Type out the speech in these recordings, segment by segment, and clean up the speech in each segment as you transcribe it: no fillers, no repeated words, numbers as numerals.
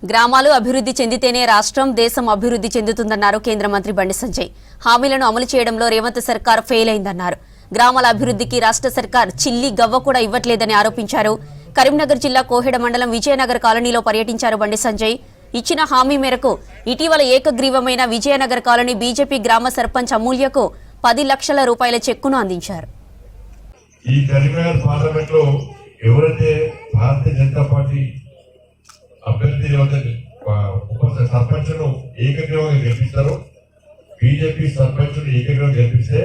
గ్రామాలు అభివృద్ధి చెందితేనే రాష్ట్రం దేశం అభివృద్ధి చెందుతుందన్నారు కేంద్ర మంత్రి బండి సంజయ్. హామీలను అమలు చేయడంలో రేవంత్ సర్కార్ ఫెయిల్ అయిందన్నారు. గ్రామాల అభివృద్ధికి రాష్ట్ర సర్కార్ చిల్లి గవ్వ కూడా ఇవ్వట్లేదని ఆరోపించారు. కరీంనగర్ జిల్లా కోహెడ మండలం విజయనగర్ కాలనీలో పర్యటించారు బండి సంజయ్. ఇచ్చిన హామీ మేరకు ఇటీవల ఏకగ్రీవమైన విజయనగర్ కాలనీ బీజేపీ గ్రామ సర్పంచ్ అమూల్యకు 10 లక్షల రూపాయల చెక్కును అందించారు. ఈ కరీంనగర్ పార్లమెంట్ లో ఎవరైతే భారతీయ జనతా పార్టీ అభ్యర్థి సర్పంచ్ను ఏకగ్రీవంగా గెలిపిస్తారో, బీజేపీ సర్పంచ్ను ఏకగ్రీవంగా గెలిపిస్తే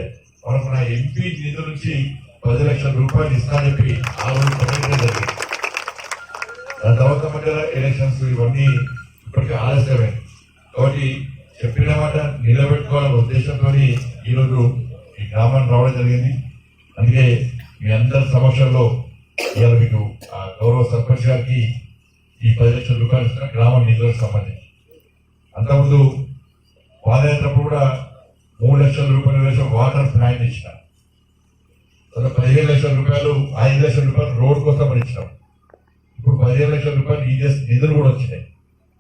మనకు నా ఎంపీ నిధుల నుంచి 10 లక్షల రూపాయలు ఇస్తానని చెప్పి ఆ రోజు ప్రకటించడం జరిగింది. దాని తర్వాత మధ్య ఎలక్షన్స్ ఇవన్నీ ఇప్పటికీ ఆలస్యమే. కాబట్టి చెప్పిన మాట నిలబెట్టుకోవాలనే ఉద్దేశంతో ఈరోజు ఈ గ్రామాన్ని రావడం జరిగింది. అందుకే మీ అందరి సమక్షంలో ఇవాళ మీకు ఆ గౌరవ సర్పంచ్ గారికి ఈ 10 లక్షల రూపాయలు ఇస్తున్న గ్రామ నిధులకు సంబంధించి. అంతకుముందు పాదయాత్రప్పుడు కూడా 3 లక్షల రూపాయలు వేసిన వాటర్ ప్లాంట్ ఇచ్చినాం. 15 లక్షల రూపాయలు 5 లక్షల రూపాయలు రోడ్ కోసం అని ఇచ్చినాం. ఇప్పుడు 15 లక్షల రూపాయలు ఈ నిధులు కూడా వచ్చినాయి.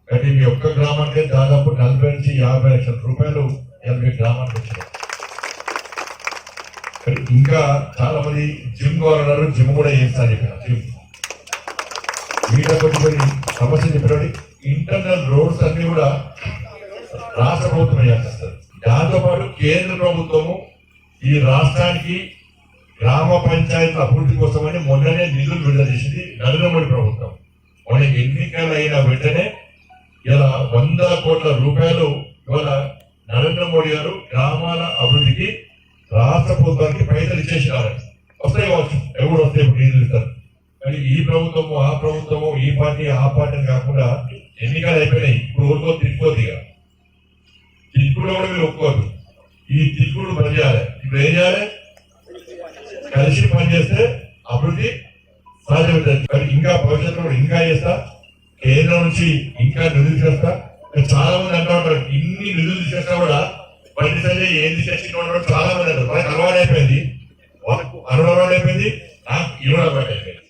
కాబట్టి మీ ఒక్క గ్రామానికి దాదాపు 40 నుంచి 50 లక్షల రూపాయలు మీ గ్రామానికి వచ్చినాయి. ఇంకా చాలా మంది జిమ్ కావాలన్నారు, జిమ్ కూడా చేస్తాను చెప్పిన జిమ్ మీతో కొన్ని సమస్య చెప్పినప్పుడు ఇంటర్నల్ రోడ్స్ అన్ని కూడా రాష్ట్ర ప్రభుత్వం చేస్తారు. దాంతో పాటు కేంద్ర ప్రభుత్వము ఈ రాష్ట్రానికి గ్రామ పంచాయతీ అభివృద్ధి కోసమని మొన్ననే నిధులు విడుదల చేసింది నరేంద్ర మోడీ ప్రభుత్వం. మనకి ఎన్నికలు అయిన వెంటనే ఇలా 100 కోట్ల రూపాయలు ఇవాళ నరేంద్ర మోడీ గారు గ్రామాల అభివృద్ధికి రాష్ట్ర ప్రభుత్వానికి పైసలు ఇచ్చేసినారు. వస్తాయి కావచ్చు, ఎవరు వస్తే ఇప్పుడు నిధులు ఇస్తారు. కానీ ఈ ప్రభుత్వము ఆ ప్రభుత్వము, ఈ పార్టీ ఆ పార్టీ కాకుండా ఎన్నికలు అయిపోయినాయి. ఇప్పుడు ఊరుకో తిట్టుకోదు. ఇక తిట్టుడు కూడా మీరు ఒప్పుకోవద్దు. ఈ తిట్టుడు పని చేయాలి. ఇప్పుడు ఏం చేయాలి? కలిసి పనిచేస్తే అభివృద్ధి సాధ్యమవుతుంది. కానీ ఇంకా భవిష్యత్తులో ఇంకా చేస్తా, కేంద్రం నుంచి ఇంకా నిధులు చేస్తా. చాలా మంది అంటూ ఉంటారు ఇన్ని నిధులు చేస్తా కూడా బండి సంజయ్ ఏం చేసిన చాలా మంది అంటారు. మనకు అలవాటు అయిపోయింది, వాళ్ళకు అలవాటు అయిపోయింది, నాకు ఇరవై అయిపోయింది.